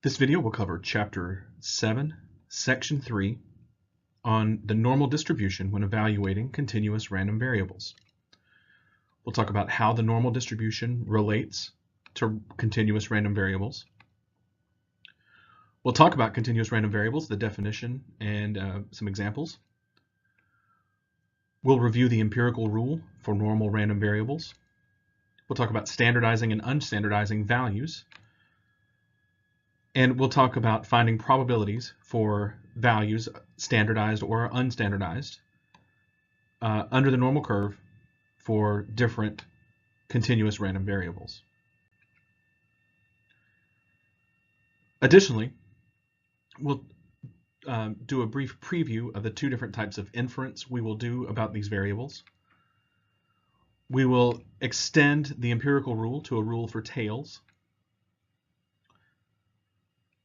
This video will cover Chapter 7, Section 3 on the normal distribution when evaluating continuous random variables. We'll talk about how the normal distribution relates to continuous random variables. We'll talk about continuous random variables, the definition, and some examples. We'll review the empirical rule for normal random variables. We'll talk about standardizing and unstandardizing values. And we'll talk about finding probabilities for values, standardized or unstandardized, under the normal curve for different continuous random variables. Additionally, we'll do a brief preview of the two different types of inference we will do about these variables. We will extend the empirical rule to a rule for tails.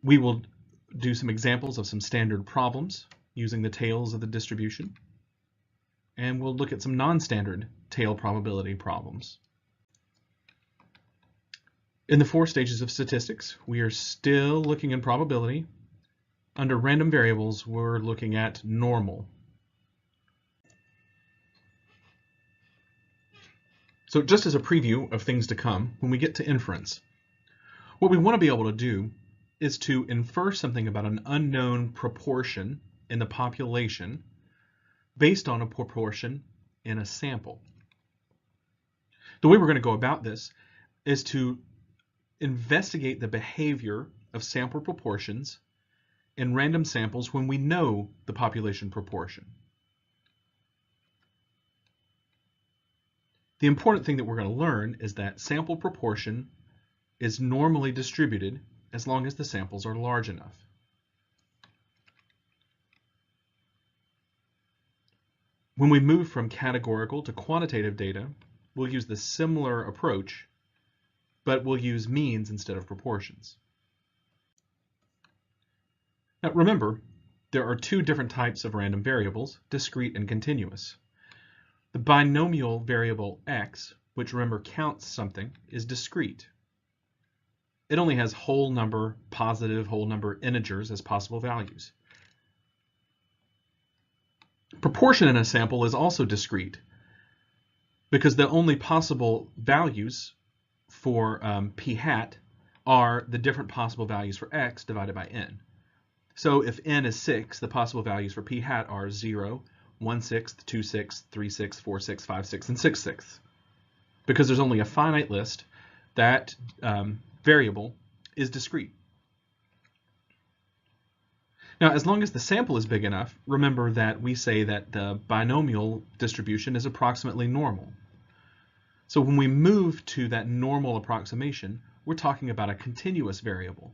We will do some examples of some standard problems using the tails of the distribution, and we'll look at some non-standard tail probability problems. In the 4 stages of statistics, we are still looking in probability. Under random variables, we're looking at normal. So just as a preview of things to come, when we get to inference, what we want to be able to do is to infer something about an unknown proportion in the population based on a proportion in a sample. The way we're going to go about this is to investigate the behavior of sample proportions in random samples when we know the population proportion. The important thing that we're going to learn is that sample proportion is normally distributed as long as the samples are large enough. When we move from categorical to quantitative data, we'll use the similar approach, but we'll use means instead of proportions. Now remember, there are 2 different types of random variables, discrete and continuous. The binomial variable x, which remember counts something, is discrete. It only has whole number, positive whole number integers as possible values. Proportion in a sample is also discrete because the only possible values for p hat are the different possible values for x divided by n. So if n is 6, the possible values for p hat are 0, 1/6, 2/6, 3/6, 4/6, 5/6, and 6/6. Because there's only a finite list, that variable is discrete. Now, as long as the sample is big enough, remember that we say that the binomial distribution is approximately normal. So when we move to that normal approximation, we're talking about a continuous variable.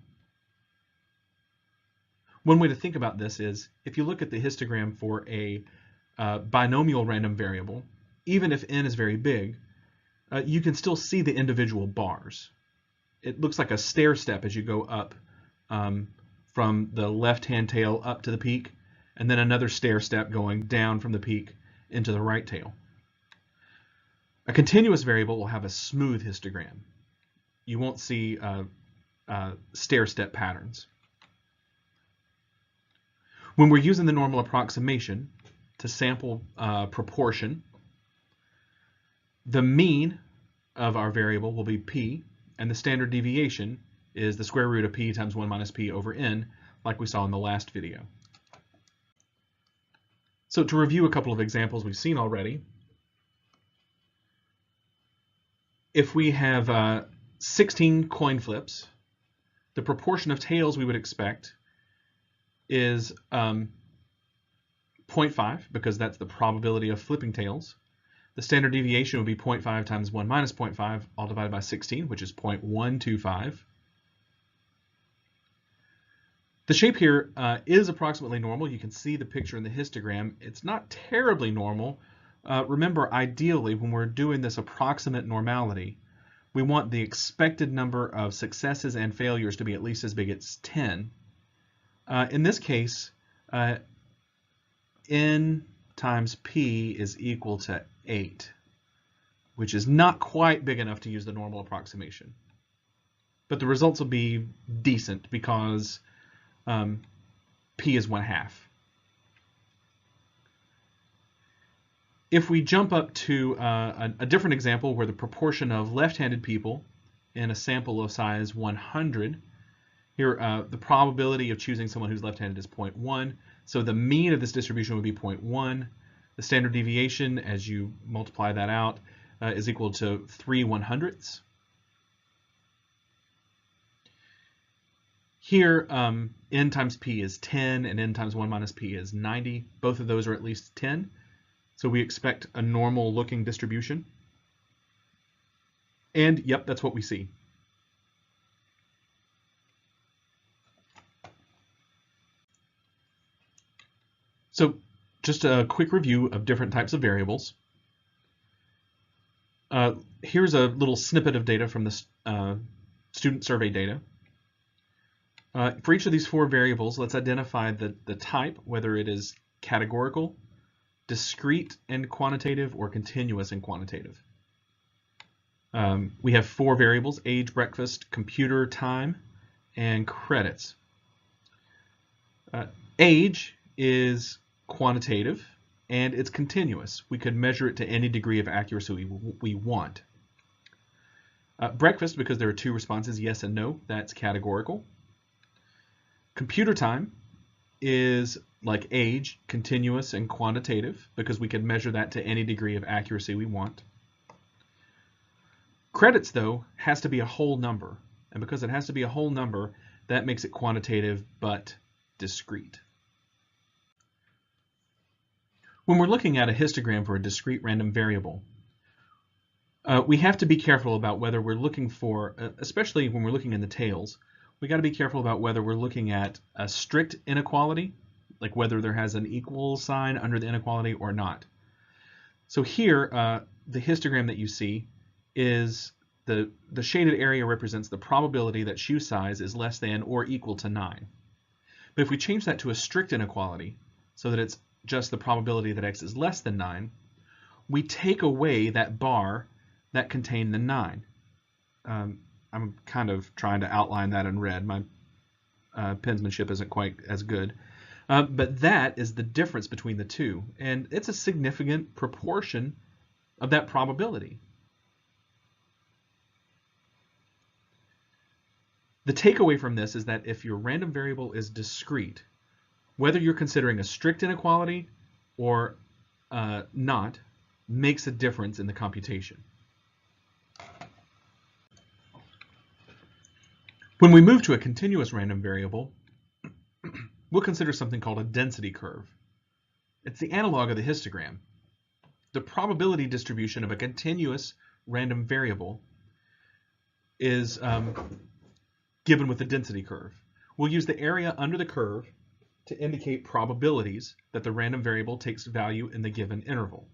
One way to think about this is, if you look at the histogram for a binomial random variable, even if n is very big, you can still see the individual bars. It looks like a stair step as you go up from the left-hand tail up to the peak, and then another stair step going down from the peak into the right tail. A continuous variable will have a smooth histogram. You won't see stair step patterns. When we're using the normal approximation to sample proportion, the mean of our variable will be p, and the standard deviation is the square root of p times 1 minus p over n, like we saw in the last video. So to review a couple of examples we've seen already, if we have 16 coin flips, the proportion of tails we would expect is 0.5, because that's the probability of flipping tails. The standard deviation would be 0.5 times 1 minus 0.5, all divided by 16, which is 0.125. The shape here is approximately normal. You can see the picture in the histogram. It's not terribly normal. Remember, ideally, when we're doing this approximate normality, we want the expected number of successes and failures to be at least as big as 10. In this case, n times p is equal to 8, which is not quite big enough to use the normal approximation. but the results will be decent because p is 1/2. If we jump up to a different example where the proportion of left-handed people in a sample of size 100, here the probability of choosing someone who's left-handed is 0.1, so the mean of this distribution would be 0.1. The standard deviation, as you multiply that out, is equal to 3/100ths. Here, n times p is 10, and n times 1 minus p is 90. Both of those are at least 10. So we expect a normal looking distribution. And yep, that's what we see. So just a quick review of different types of variables. Here's a little snippet of data from the student survey data. For each of these 4 variables, let's identify the type, whether it is categorical, discrete and quantitative, or continuous and quantitative. We have 4 variables: age, breakfast, computer time, and credits. Age is quantitative and it's continuous. We could measure it to any degree of accuracy we want. Breakfast, because there are 2 responses, yes and no, that's categorical. Computer time is like age, continuous and quantitative, because we can measure that to any degree of accuracy we want. Credits, though, has to be a whole number, and because it has to be a whole number, that makes it quantitative but discrete. When we're looking at a histogram for a discrete random variable, we have to be careful about whether we're looking for, especially when we're looking in the tails, we got to be careful about whether we're looking at a strict inequality, like whether there has an equal sign under the inequality or not. So here, the histogram that you see is the shaded area represents the probability that shoe size is less than or equal to 9. But if we change that to a strict inequality, so that it's just the probability that x is less than 9, we take away that bar that contained the 9. I'm kind of trying to outline that in red. My penmanship isn't quite as good. But that is the difference between the two, and it's a significant proportion of that probability. The takeaway from this is that if your random variable is discrete, whether you're considering a strict inequality or not, makes a difference in the computation. When we move to a continuous random variable, we'll consider something called a density curve. It's the analog of the histogram. The probability distribution of a continuous random variable is given with the density curve. We'll use the area under the curve to indicate probabilities that the random variable takes value in the given interval.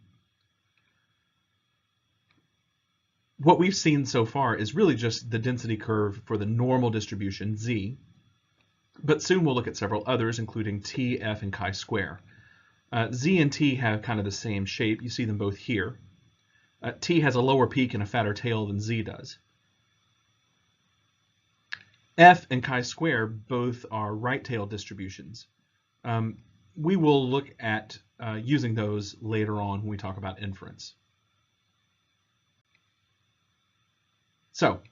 What we've seen so far is really just the density curve for the normal distribution, z, but soon we'll look at several others, including t, f, and chi-square. Z and t have kind of the same shape. You see them both here. T has a lower peak and a fatter tail than z does. F and chi-square both are right-tailed distributions. We will look at using those later on when we talk about inference. So,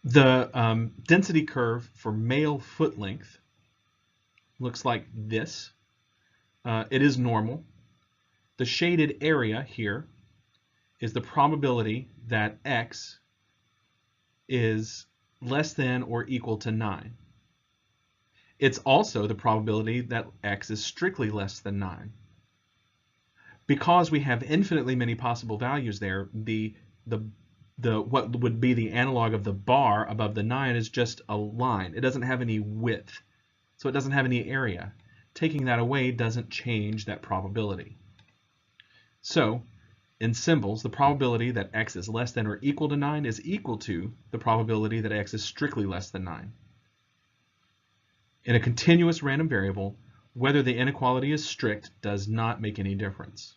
the density curve for male foot length looks like this. It is normal. The shaded area here is the probability that x is less than or equal to 9. It's also the probability that x is strictly less than 9. Because we have infinitely many possible values there, what would be the analog of the bar above the 9 is just a line. It doesn't have any width, so it doesn't have any area. Taking that away doesn't change that probability. So, in symbols, the probability that x is less than or equal to 9 is equal to the probability that x is strictly less than 9. In a continuous random variable, whether the inequality is strict does not make any difference.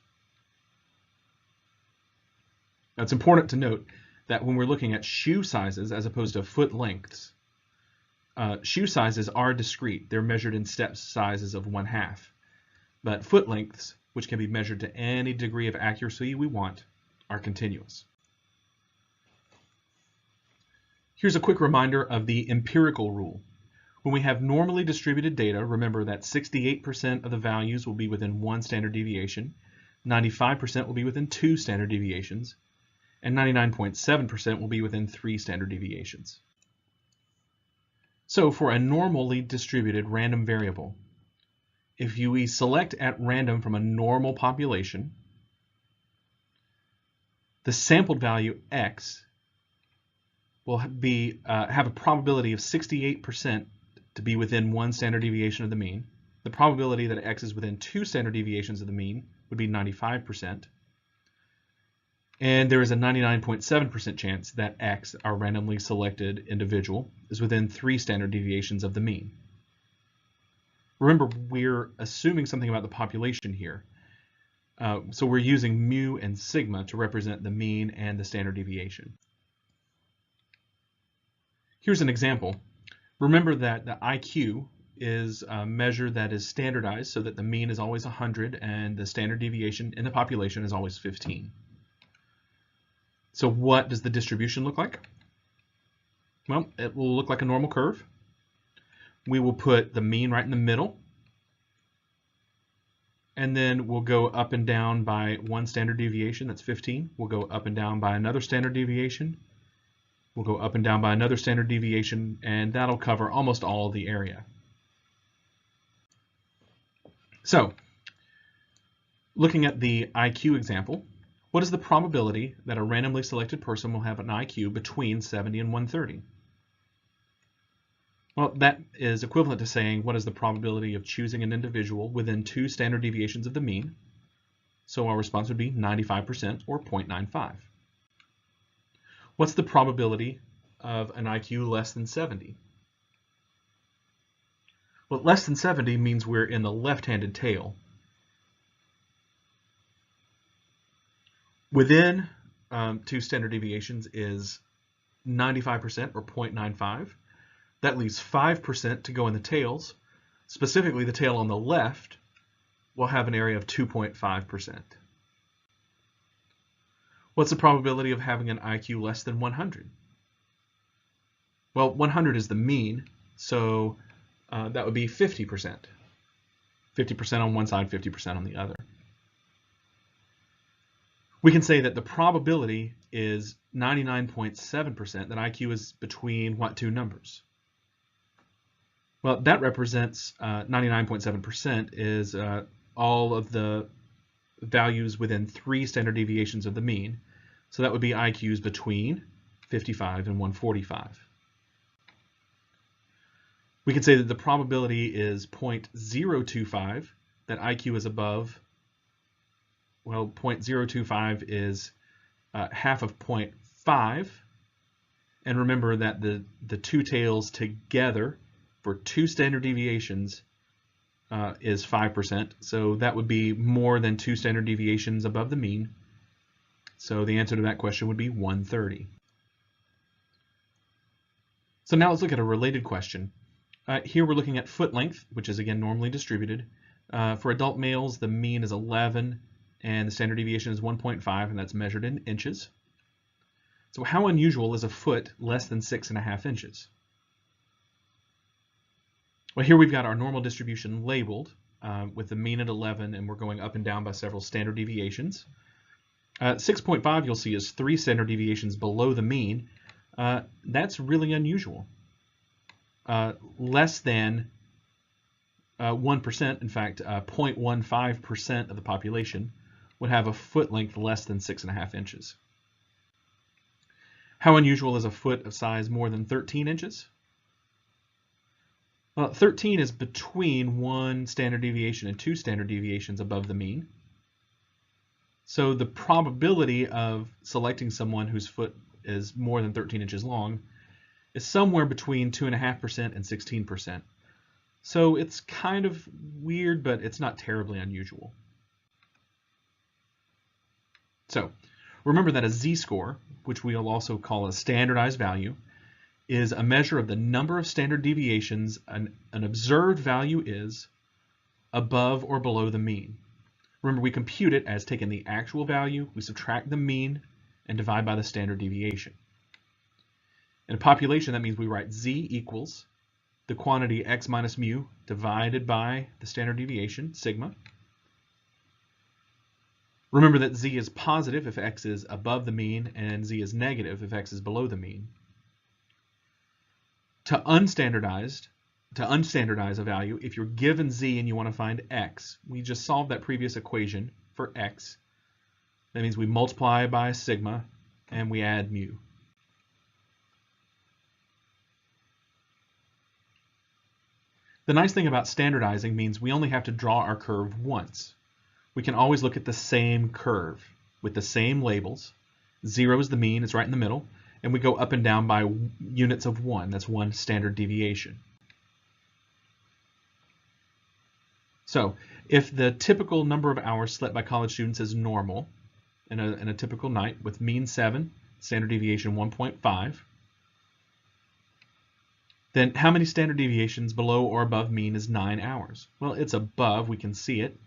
Now, it's important to note that when we're looking at shoe sizes as opposed to foot lengths, shoe sizes are discrete. They're measured in step sizes of 1/2. But foot lengths, which can be measured to any degree of accuracy we want, are continuous. Here's a quick reminder of the empirical rule. When we have normally distributed data, remember that 68% of the values will be within 1 standard deviation, 95% will be within 2 standard deviations, and 99.7% will be within 3 standard deviations. So for a normally distributed random variable, if we select at random from a normal population, the sampled value x will have a probability of 68% to be within 1 standard deviation of the mean. The probability that x is within 2 standard deviations of the mean would be 95%. And there is a 99.7% chance that x, our randomly selected individual, is within 3 standard deviations of the mean. Remember, we're assuming something about the population here. So we're using mu and sigma to represent the mean and the standard deviation. Here's an example. Remember that the IQ is a measure that is standardized so that the mean is always 100 and the standard deviation in the population is always 15. So what does the distribution look like? Well, it will look like a normal curve. We will put the mean right in the middle, and then we'll go up and down by 1 standard deviation, that's 15. We'll go up and down by another standard deviation. We'll go up and down by another standard deviation, and that'll cover almost all of the area. So, looking at the IQ example, what is the probability that a randomly selected person will have an IQ between 70 and 130? Well, that is equivalent to saying what is the probability of choosing an individual within 2 standard deviations of the mean. So our response would be 95% or 0.95. What's the probability of an IQ less than 70? Well, less than 70 means we're in the left-handed tail. Within 2 standard deviations is 95% or 0.95. That leaves 5% to go in the tails. Specifically, the tail on the left will have an area of 2.5%. What's the probability of having an IQ less than 100? Well, 100 is the mean, so that would be 50%. 50% on one side, 50% on the other. We can say that the probability is 99.7% that IQ is between what 2 numbers? Well, that represents 99.7% is all of the values within 3 standard deviations of the mean. So that would be IQs between 55 and 145. We can say that the probability is 0.025 that IQ is above. Well, 0.025 is half of 0.5. And remember that the 2 tails together for 2 standard deviations is 5%. So that would be more than 2 standard deviations above the mean. So the answer to that question would be 130. So now let's look at a related question. Here we're looking at foot length, which is again normally distributed. For adult males, the mean is 11 and the standard deviation is 1.5, and that's measured in inches. So how unusual is a foot less than 6.5 inches? Well, here we've got our normal distribution labeled with the mean at 11, and we're going up and down by several standard deviations. 6.5 you'll see is 3 standard deviations below the mean. That's really unusual. Less than 1%, in fact 0.15% of the population would have a foot length less than 6.5 inches. How unusual is a foot of size more than 13 inches? Well, 13 is between 1 standard deviation and 2 standard deviations above the mean. So the probability of selecting someone whose foot is more than 13 inches long is somewhere between 2.5% and 16%. So it's kind of weird, but it's not terribly unusual. So remember that a z-score, which we'll also call a standardized value, is a measure of the number of standard deviations an observed value is above or below the mean. Remember, we compute it as taking the actual value, we subtract the mean, and divide by the standard deviation. In a population, that means we write z equals the quantity x minus mu divided by the standard deviation, sigma. Remember that z is positive if x is above the mean, and z is negative if x is below the mean. To unstandardize a value, if you're given z and you want to find x, we just solve that previous equation for x. That means we multiply by sigma and we add mu. The nice thing about standardizing means we only have to draw our curve once. We can always look at the same curve with the same labels. 0 is the mean, it's right in the middle, and we go up and down by units of 1. That's 1 standard deviation. So if the typical number of hours slept by college students is normal in a typical night with mean 7, standard deviation 1.5, then how many standard deviations below or above mean is 9 hours? Well, it's above, we can see it.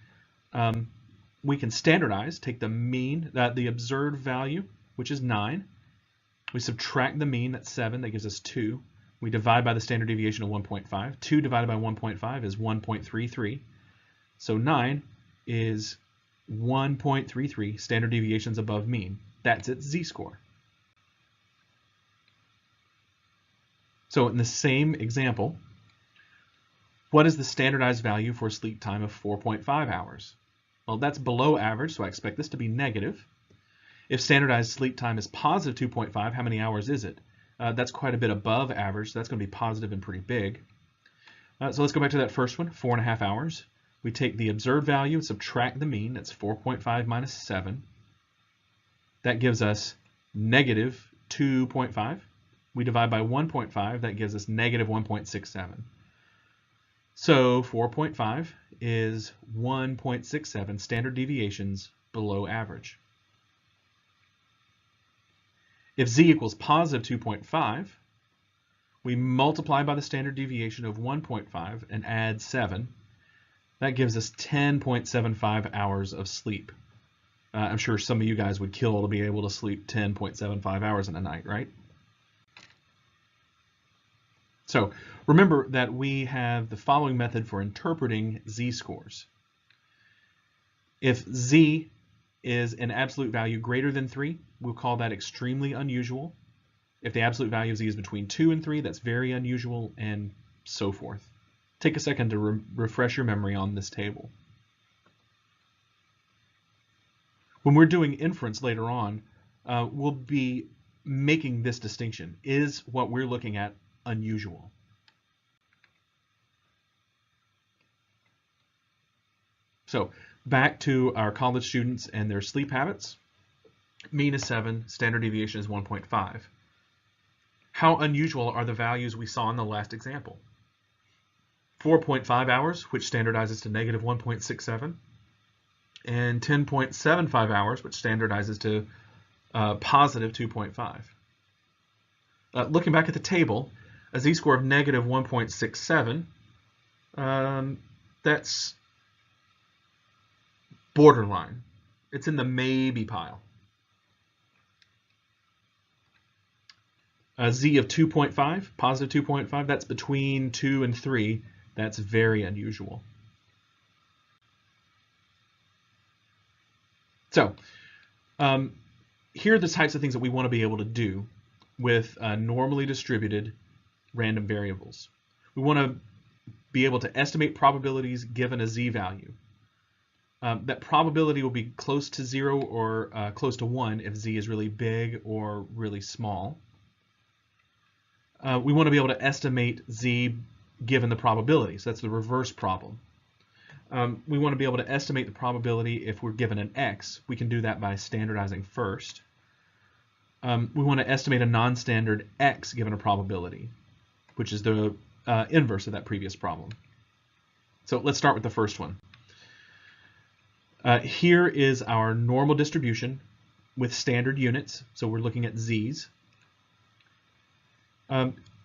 We can standardize, take the mean, the observed value, which is 9. We subtract the mean, that's 7, that gives us 2. We divide by the standard deviation of 1.5. 2 divided by 1.5 is 1.33. So 9 is 1.33 standard deviations above mean. That's its z-score. So in the same example, what is the standardized value for a sleep time of 4.5 hours? Well, that's below average, so I expect this to be negative. If standardized sleep time is positive 2.5, how many hours is it? That's quite a bit above average, so that's going to be positive and pretty big. So let's go back to that first one, 4.5 hours. We take the observed value and subtract the mean, that's 4.5 minus 7. That gives us negative 2.5. We divide by 1.5, that gives us negative 1.67. So 4.5 is 1.67 standard deviations below average. If z equals positive 2.5, we multiply by the standard deviation of 1.5 and add 7. That gives us 10.75 hours of sleep. I'm sure some of you guys would kill to be able to sleep 10.75 hours in a night, right? So remember that we have the following method for interpreting z-scores. If z is an absolute value greater than 3, we'll call that extremely unusual. If the absolute value of z is between 2 and 3, that's very unusual, and so forth. Take a second to refresh your memory on this table. When we're doing inference later on, we'll be making this distinction. Is what we're looking at unusual? So back to our college students and their sleep habits. Mean is 7, standard deviation is 1.5. How unusual are the values we saw in the last example? 4.5 hours, which standardizes to negative 1.67, and 10.75 hours, which standardizes to positive 2.5. Looking back at the table, a z-score of negative 1.67, that's borderline. It's in the maybe pile. A z of 2.5, positive 2.5, that's between 2 and 3. That's very unusual. So here are the types of things that we want to be able to do with normally distributed random variables. We want to be able to estimate probabilities given a z-value. That probability will be close to 0 or close to 1 if z is really big or really small. We want to be able to estimate z given the probability, so that's the reverse problem. We want to be able to estimate the probability if we're given an x. We can do that by standardizing first. We want to estimate a non-standard x given a probability, which is the inverse of that previous problem. So let's start with the first one. Here is our normal distribution with standard units, so we're looking at z's.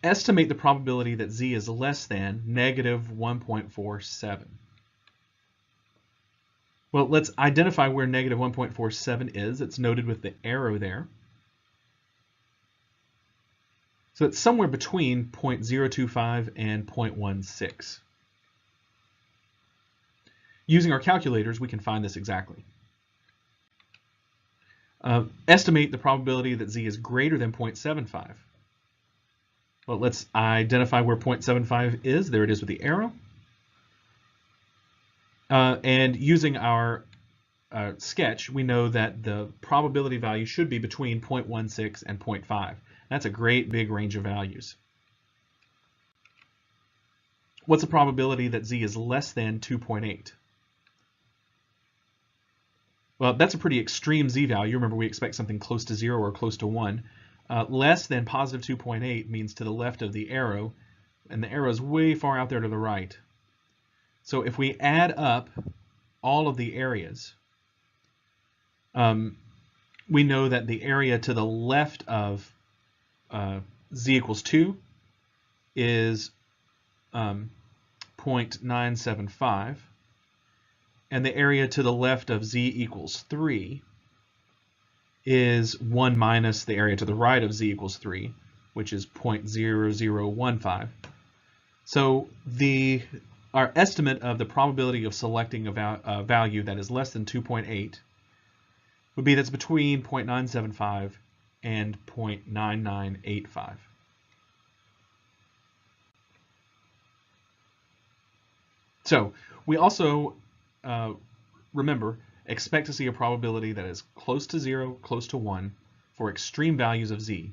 Estimate the probability that z is less than negative 1.47. Well, let's identify where negative 1.47 is. It's noted with the arrow there. So it's somewhere between 0.025 and 0.16. Using our calculators, we can find this exactly. Estimate the probability that z is greater than 0.75. Well, let's identify where 0.75 is. There it is with the arrow. And using our sketch, we know that the probability value should be between 0.16 and 0.5. That's a great big range of values. What's the probability that z is less than 2.8? Well, that's a pretty extreme z value. Remember, we expect something close to 0 or close to 1. Less than positive 2.8 means to the left of the arrow, and the arrow is way far out there to the right. So if we add up all of the areas, we know that the area to the left of z equals 2 is 0.975, and the area to the left of z equals 3 is 1 minus the area to the right of z equals 3, which is 0.0015. So our estimate of the probability of selecting a value that is less than 2.8 would be that's between 0.975 and 0.9985. So we also, remember, expect to see a probability that is close to 0, close to 1 for extreme values of z.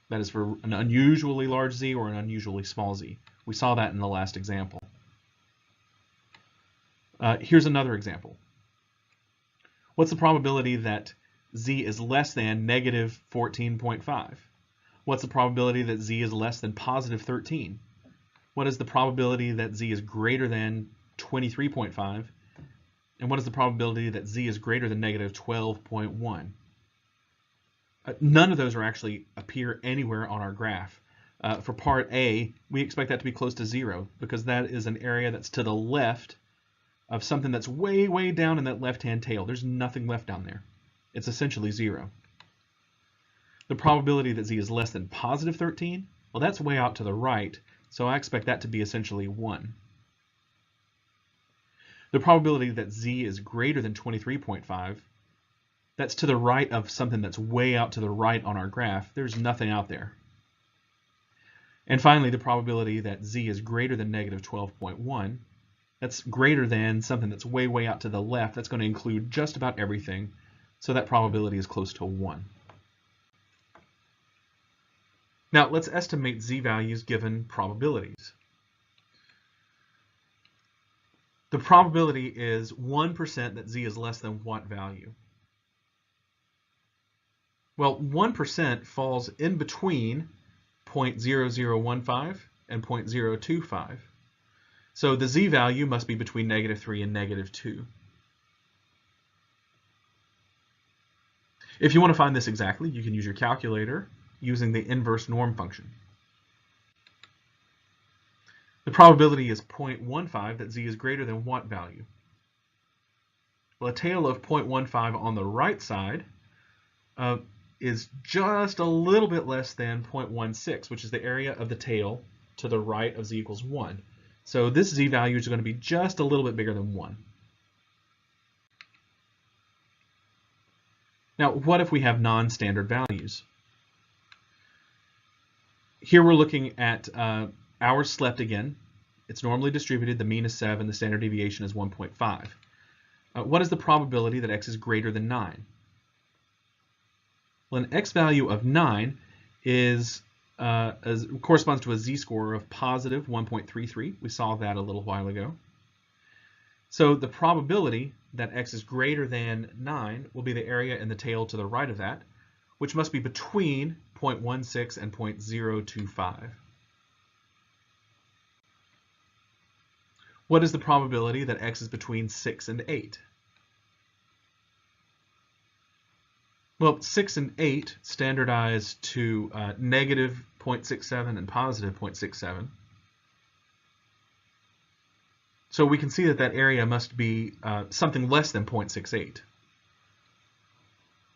That is for an unusually large z or an unusually small z. We saw that in the last example. Here's another example. What's the probability that z is less than negative 14.5? What's the probability that z is less than positive 13? What is the probability that z is greater than 23.5? And what is the probability that z is greater than negative 12.1? None of those are actually appear anywhere on our graph. For part A, we expect that to be close to 0 because that is an area that's to the left of something that's way, way down in that left-hand tail. There's nothing left down there. It's essentially 0. The probability that z is less than positive 13, well, that's way out to the right, so I expect that to be essentially 1. The probability that z is greater than 23.5, that's to the right of something that's way out to the right on our graph. There's nothing out there. And finally, the probability that z is greater than negative 12.1, that's greater than something that's way, way out to the left. That's going to include just about everything. So that probability is close to 1. Now let's estimate z values given probabilities. The probability is 1% that z is less than what value? Well, 1% falls in between 0.0015 and 0.025. So the z value must be between negative 3 and negative 2. If you want to find this exactly, you can use your calculator using the inverse norm function. The probability is 0.15 that z is greater than what value? Well, a tail of 0.15 on the right side is just a little bit less than 0.16, which is the area of the tail to the right of z equals 1. So this z value is going to be just a little bit bigger than 1. Now, what if we have non-standard values? Here we're looking at hours slept again. It's normally distributed. The mean is 7. The standard deviation is 1.5. What is the probability that x is greater than 9? Well, an x value of 9 corresponds to a z-score of positive 1.33. We saw that a little while ago. So the probability that x is greater than 9 will be the area in the tail to the right of that, which must be between 0.16 and 0.025. What is the probability that x is between 6 and 8? Well, 6 and 8 standardize to negative 0.67 and positive 0.67. So we can see that that area must be something less than 0.68.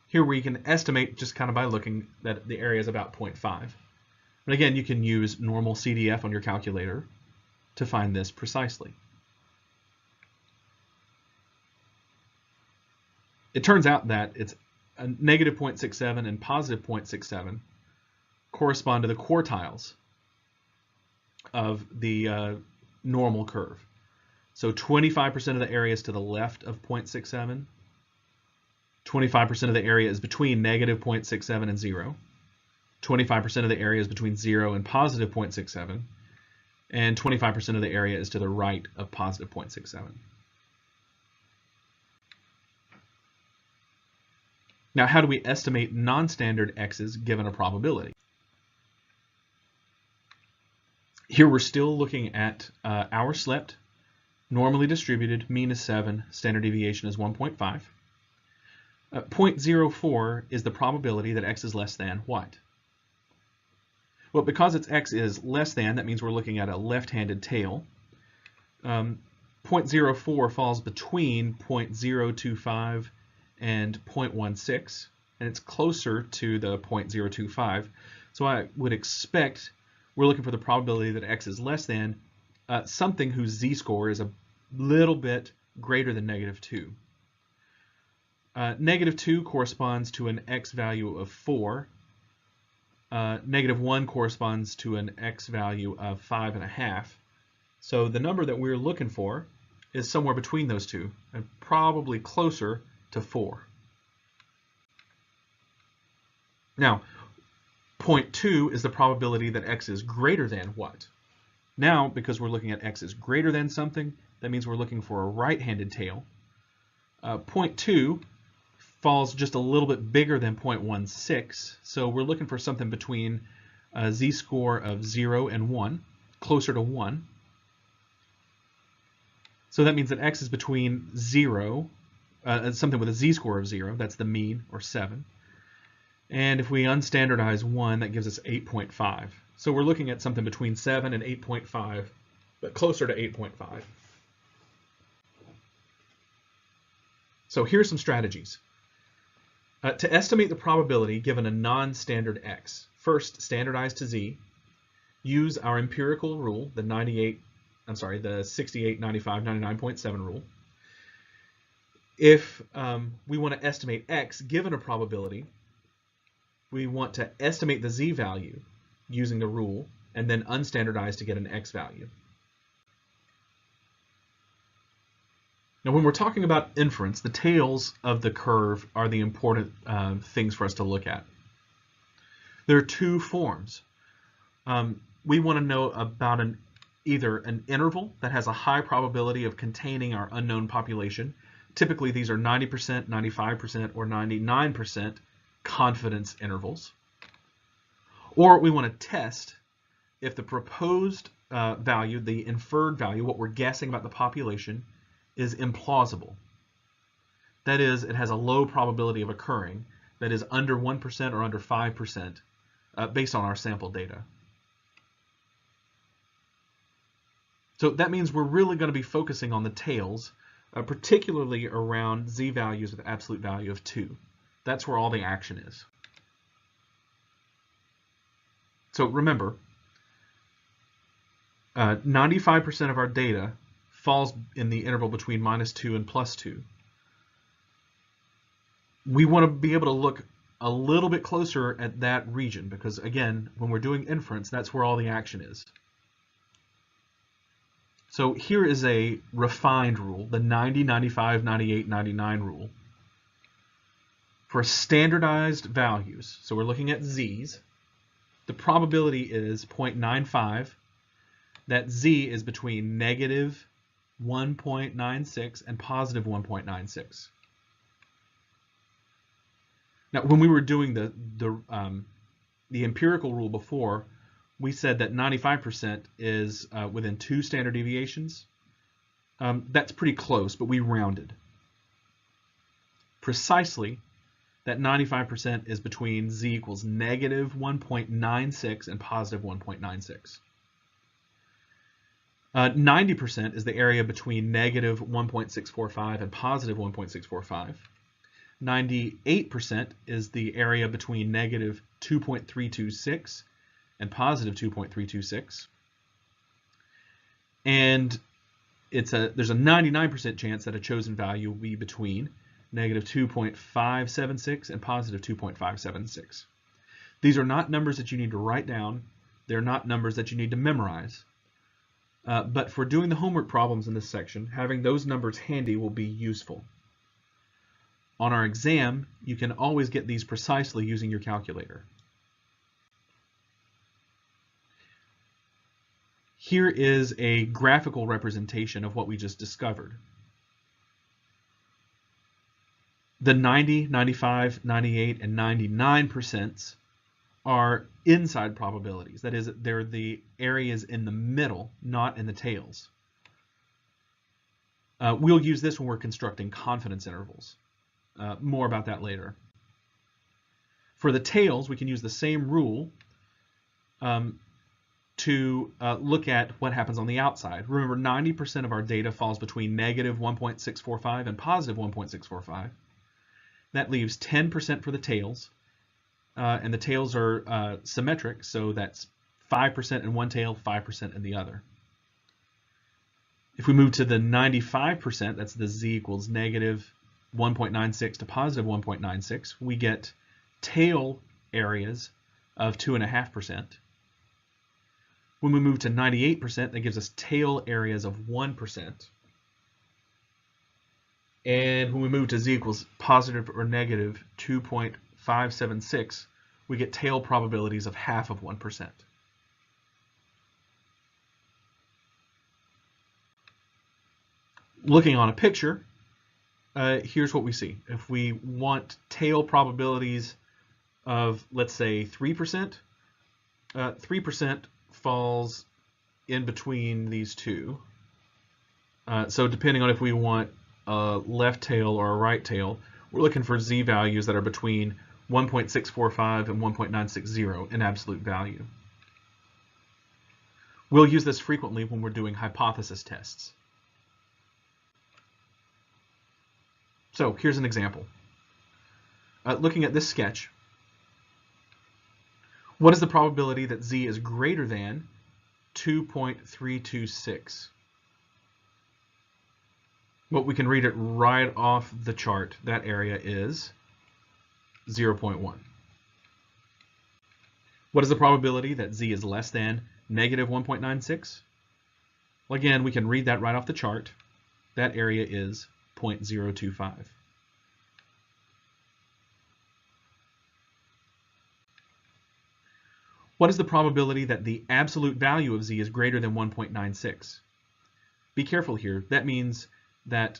Here we can estimate just kind of by looking that the area is about 0.5. But again, you can use normal CDF on your calculator to find this precisely. It turns out that it's a negative 0.67 and positive 0.67 correspond to the quartiles of the normal curve. So 25% of the area is to the left of 0.67. 25% of the area is between negative 0.67 and 0. 25% of the area is between 0 and positive 0.67. And 25% of the area is to the right of positive 0.67. Now, how do we estimate non-standard x's given a probability? Here we're still looking at hours slept, normally distributed, mean is 7, standard deviation is 1.5. 0.04 is the probability that x is less than what? Well, because its x is less than, that means we're looking at a left-handed tail. 0.04 falls between 0.025 and 0.16, and it's closer to the 0.025. So I would expect we're looking for the probability that x is less than something whose z-score is a little bit greater than negative 2. Negative 2 corresponds to an x value of 4. Negative 1 corresponds to an x value of 5.5. So the number that we're looking for is somewhere between those two, and probably closer to 4. Now, 0.2 is the probability that x is greater than what? Now, because we're looking at x is greater than something, that means we're looking for a right-handed tail. 0.2 falls just a little bit bigger than 0.16, so we're looking for something between a z-score of 0 and 1, closer to 1. So that means that x is between 0, something with a z-score of 0, that's the mean, or 7. And if we unstandardize 1, that gives us 8.5. So we're looking at something between 7 and 8.5, but closer to 8.5. So here's some strategies. To estimate the probability given a non-standard x, first standardize to z, use our empirical rule, the 68, 95, 99.7 rule. If we want to estimate x given a probability, we want to estimate the z value using the rule and then unstandardize to get an x value. Now, when we're talking about inference, the tails of the curve are the important things for us to look at. There are two forms. We want to know about either an interval that has a high probability of containing our unknown population. Typically, these are 90%, 95%, or 99% confidence intervals. Or we want to test if the proposed value, the inferred value, what we're guessing about the population, is implausible. That is, it has a low probability of occurring, that is under 1% or under 5% based on our sample data. So that means we're really going to be focusing on the tails, particularly around z values with absolute value of 2. That's where all the action is. So remember, 95% of our data falls in the interval between -2 and +2. We want to be able to look a little bit closer at that region because, again, when we're doing inference, that's where all the action is. So here is a refined rule, the 90, 95, 98, 99 rule. For standardized values, so we're looking at z's, the probability is 0.95 that z is between negative 1.96 and positive 1.96. Now, when we were doing the empirical rule before, we said that 95% is within 2 standard deviations. That's pretty close, but we rounded. Precisely, that 95% is between z equals negative 1.96 and positive 1.96. 90% is the area between negative 1.645 and positive 1.645. 98% is the area between negative 2.326 and positive 2.326. And there's a 99% chance that a chosen value will be between negative 2.576 and positive 2.576. These are not numbers that you need to write down. They're not numbers that you need to memorize. But for doing the homework problems in this section, having those numbers handy will be useful. On our exam, you can always get these precisely using your calculator. Here is a graphical representation of what we just discovered. The 90, 95, 98, and 99% are inside probabilities. That is, they're the areas in the middle, not in the tails. We'll use this when we're constructing confidence intervals. More about that later. For the tails, we can use the same rule to look at what happens on the outside. Remember, 90% of our data falls between negative 1.645 and positive 1.645. That leaves 10% for the tails, and the tails are symmetric, so that's 5% in one tail, 5% in the other. If we move to the 95%, that's the z equals negative 1.96 to positive 1.96, we get tail areas of 2.5%. When we move to 98%, that gives us tail areas of 1%. And when we move to z equals positive or negative 2.576, we get tail probabilities of half of 1%. Looking on a picture, here's what we see. If we want tail probabilities of, let's say, 3%, 3% falls in between these two. So depending on if we want a left tail or a right tail, we're looking for z values that are between 1.645 and 1.960 in absolute value. We'll use this frequently when we're doing hypothesis tests. So here's an example. Looking at this sketch, what is the probability that z is greater than 2.326? Well, we can read it right off the chart. That area is 0.1. What is the probability that z is less than negative 1.96? Well, again, we can read that right off the chart. That area is 0.025. What is the probability that the absolute value of z is greater than 1.96? Be careful here. That means that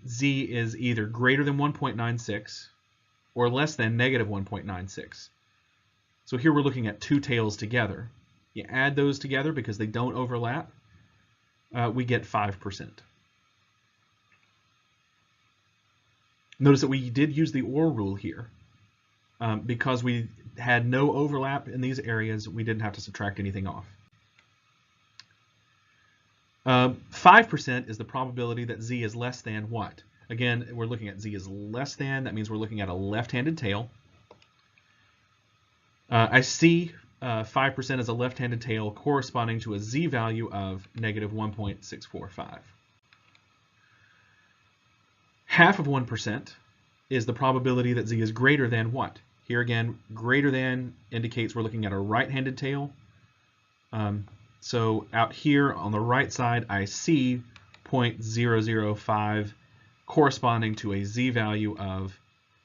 z is either greater than 1.96 or less than negative 1.96. So here we're looking at two tails together. You add those together because they don't overlap, we get 5%. Notice that we did use the OR rule here. Because we had no overlap in these areas, we didn't have to subtract anything off. 5% is the probability that z is less than what? Again, we're looking at z is less than. That means we're looking at a left-handed tail. I see 5% as a left-handed tail corresponding to a z value of negative 1.645. Half of 1% is the probability that z is greater than what? Here again, greater than indicates we're looking at a right-handed tail. So out here on the right side, I see 0.005 corresponding to a z value of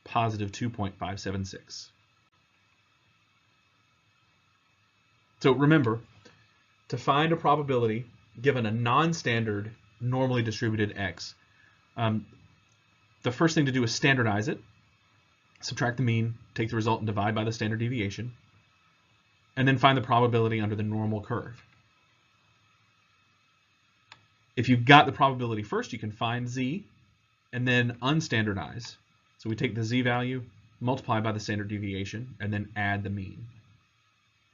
positive 2.576. So remember, to find a probability given a non-standard normally distributed x, the first thing to do is standardize it, subtract the mean, take the result and divide by the standard deviation, and then find the probability under the normal curve. If you've got the probability first, you can find z and then unstandardize. So we take the z value, multiply by the standard deviation, and then add the mean.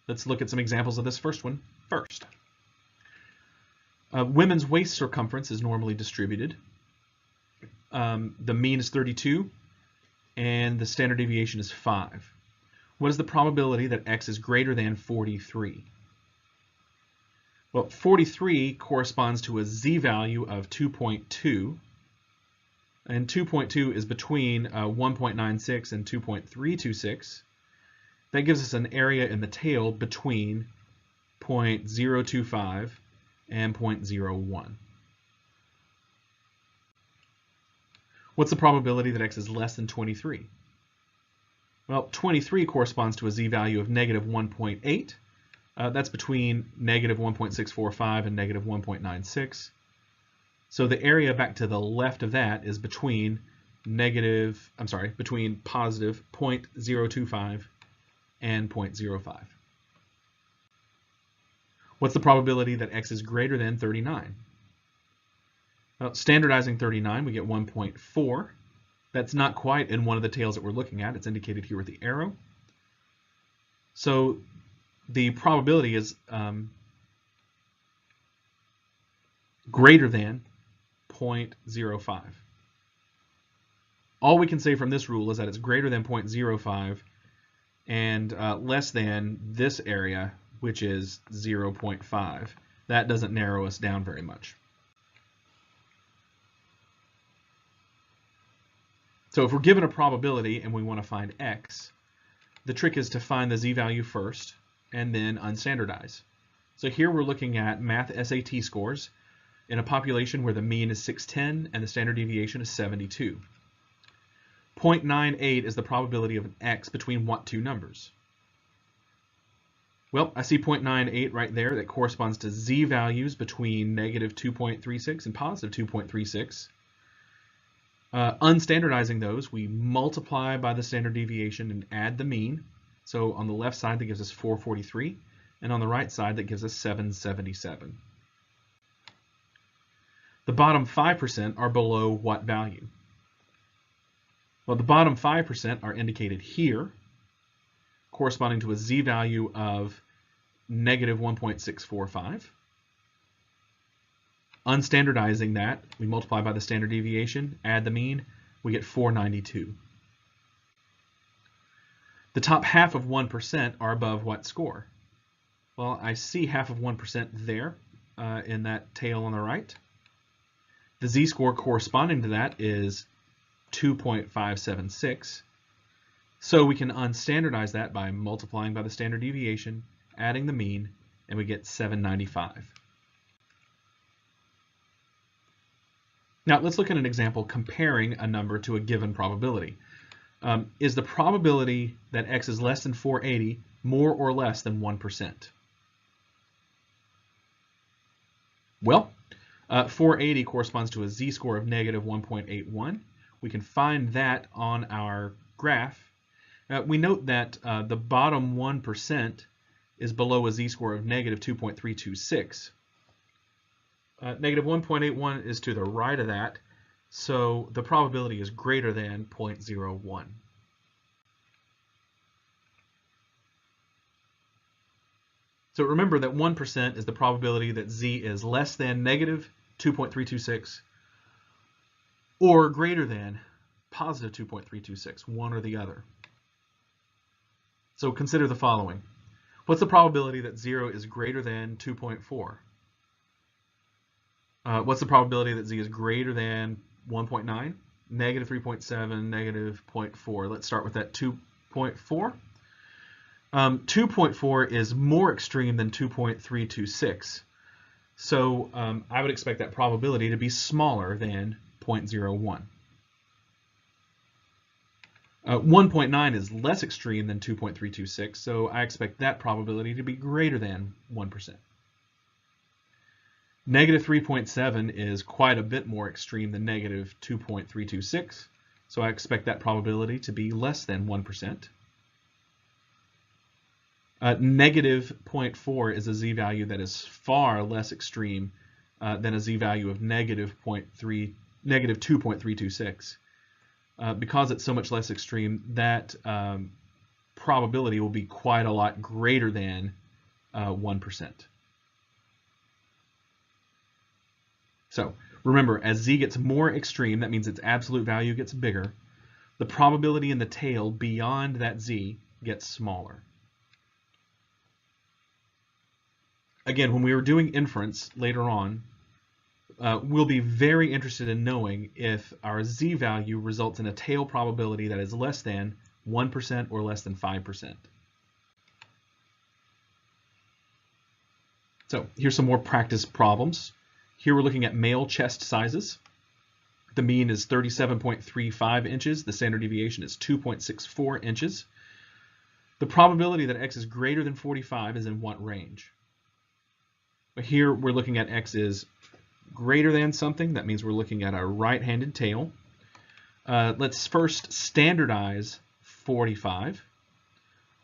Let's look at some examples of this first one first. Women's waist circumference is normally distributed. The mean is 32, and the standard deviation is 5. What is the probability that x is greater than 43? Well, 43 corresponds to a z-value of 2.2, and 2.2 is between 1.96 and 2.326. That gives us an area in the tail between 0.025 and 0.01. What's the probability that x is less than 23? Well, 23 corresponds to a z-value of negative 1.8. That's between negative 1.645 and negative 1.96. So the area back to the left of that is between between positive 0.025 and 0.05. What's the probability that x is greater than 39? Well, standardizing 39, we get 1.4. That's not quite in one of the tails that we're looking at. It's indicated here with the arrow. So the probability is greater than 0.05. All we can say from this rule is that it's greater than 0.05 and less than this area, which is 0.5. That doesn't narrow us down very much. So if we're given a probability and we want to find x, the trick is to find the z-value first and then unstandardize. So here we're looking at math SAT scores in a population where the mean is 610 and the standard deviation is 72. 0.98 is the probability of an x between what two numbers? Well, I see 0.98 right there. That corresponds to z-values between negative 2.36 and positive 2.36. Unstandardizing those, we multiply by the standard deviation and add the mean. So on the left side, that gives us 443, and on the right side, that gives us 777. The bottom 5% are below what value? Well, the bottom 5% are indicated here, corresponding to a z-value of negative 1.645. Unstandardizing that, we multiply by the standard deviation, add the mean, we get 492. The top half of 1% are above what score? Well, I see half of 1% there in that tail on the right. The z-score corresponding to that is 2.576. So we can unstandardize that by multiplying by the standard deviation, adding the mean, and we get 795. Now let's look at an example comparing a number to a given probability. Is the probability that x is less than 480 more or less than 1%? Well, 480 corresponds to a z-score of negative 1.81. We can find that on our graph. We note that the bottom 1% is below a z-score of negative 2.326. Negative 1.81 is to the right of that, so the probability is greater than 0.01. So remember that 1% is the probability that z is less than negative 2.326 or greater than positive 2.326, one or the other. So consider the following. What's the probability that 0 is greater than 2.4? What's the probability that z is greater than 1.9? Negative 3.7, negative 0.4. Let's start with that 2.4. 2.4 is more extreme than 2.326. So I would expect that probability to be smaller than 0.01. 1.9 is less extreme than 2.326, so I expect that probability to be greater than 1%. Negative 3.7 is quite a bit more extreme than negative 2.326, so I expect that probability to be less than 1%. Negative 0.4 is a z-value that is far less extreme than a z-value of negative 2.326. because it's so much less extreme, that probability will be quite a lot greater than 1%. So remember, as z gets more extreme, that means its absolute value gets bigger. The probability in the tail beyond that z gets smaller. Again, when we were doing inference later on, we'll be very interested in knowing if our z value results in a tail probability that is less than 1% or less than 5%. So here's some more practice problems. Here we're looking at male chest sizes. The mean is 37.35 inches. The standard deviation is 2.64 inches. The probability that x is greater than 45 is in what range? But here we're looking at x is greater than something. That means we're looking at a right-handed tail. Let's first standardize 45.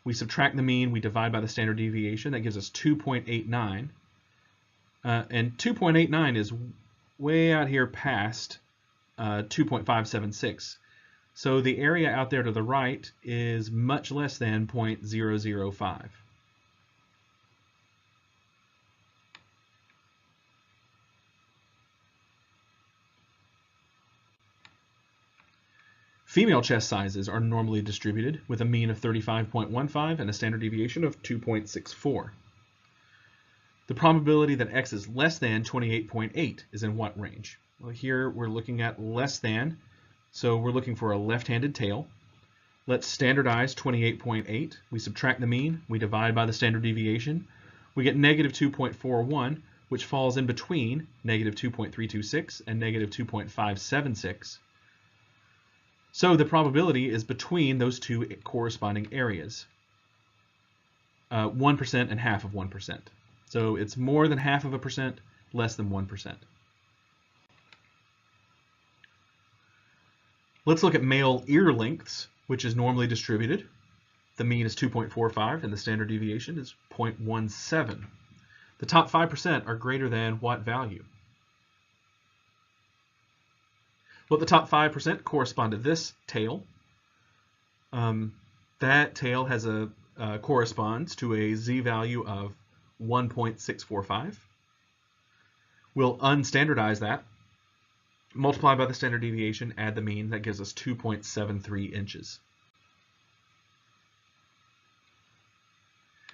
We subtract the mean, we divide by the standard deviation. That gives us 2.89. And 2.89 is way out here past 2.576. So the area out there to the right is much less than 0.005. Female chest sizes are normally distributed with a mean of 35.15 and a standard deviation of 2.64. The probability that x is less than 28.8 is in what range? Well, here we're looking at less than, so we're looking for a left-handed tail. Let's standardize 28.8. We subtract the mean, we divide by the standard deviation. We get negative 2.41, which falls in between negative 2.326 and negative 2.576. So the probability is between those two corresponding areas, 1% and half of 1%. So it's more than half of a percent, less than 1%. Let's look at male ear lengths, which is normally distributed. The mean is 2.45 and the standard deviation is 0.17. The top 5% are greater than what value? Well, the top 5% correspond to this tail. That tail has corresponds to a z value of 1.645. We'll unstandardize that, multiply by the standard deviation, add the mean. That gives us 2.73 inches.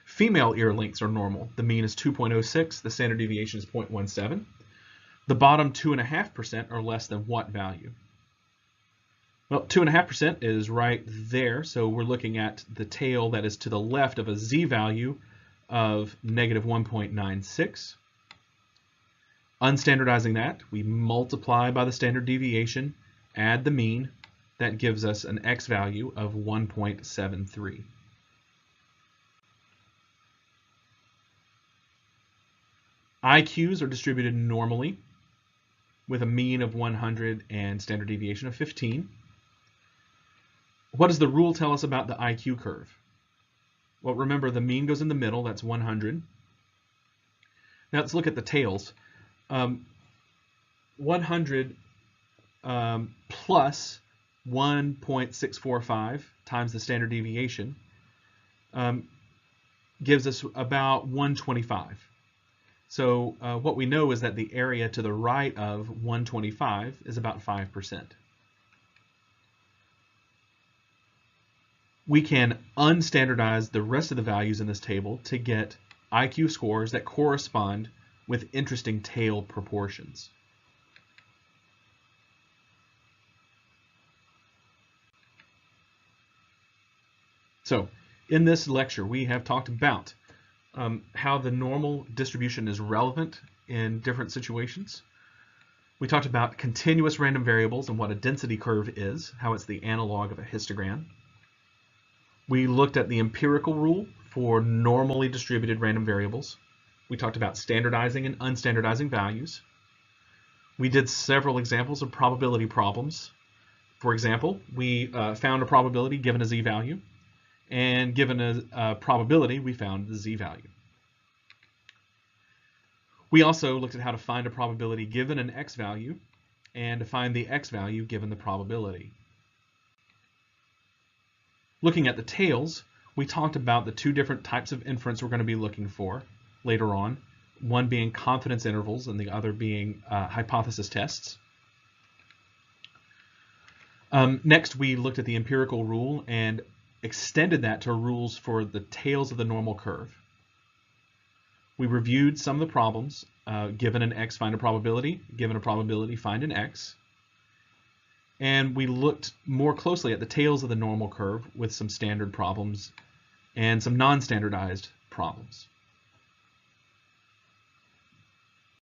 Female ear lengths are normal. The mean is 2.06. The standard deviation is 0.17. The bottom 2.5% are less than what value? Well, 2.5% is right there, so we're looking at the tail that is to the left of a z value of negative 1.96. Unstandardizing that, we multiply by the standard deviation, add the mean. That gives us an x value of 1.73. IQs are distributed normally with a mean of 100 and standard deviation of 15. What does the rule tell us about the IQ curve? Well, remember the mean goes in the middle, that's 100. Now let's look at the tails. 100 plus 1.645 times the standard deviation gives us about 125. So what we know is that the area to the right of 125 is about 5%. We can unstandardize the rest of the values in this table to get IQ scores that correspond with interesting tail proportions. So in this lecture, we have talked about how the normal distribution is relevant in different situations. We talked about continuous random variables and what a density curve is, how it's the analog of a histogram. We looked at the empirical rule for normally distributed random variables. We talked about standardizing and unstandardizing values. We did several examples of probability problems. For example, we found a probability given a z-value, and given a probability, we found the z-value. We also looked at how to find a probability given an x value and to find the x value given the probability. Looking at the tails, we talked about the two different types of inference we're going to be looking for later on, one being confidence intervals and the other being hypothesis tests. Next, we looked at the empirical rule and extended that to rules for the tails of the normal curve. We reviewed some of the problems. Given an x, find a probability. Given a probability, find an x. And we looked more closely at the tails of the normal curve with some standard problems and some non-standardized problems.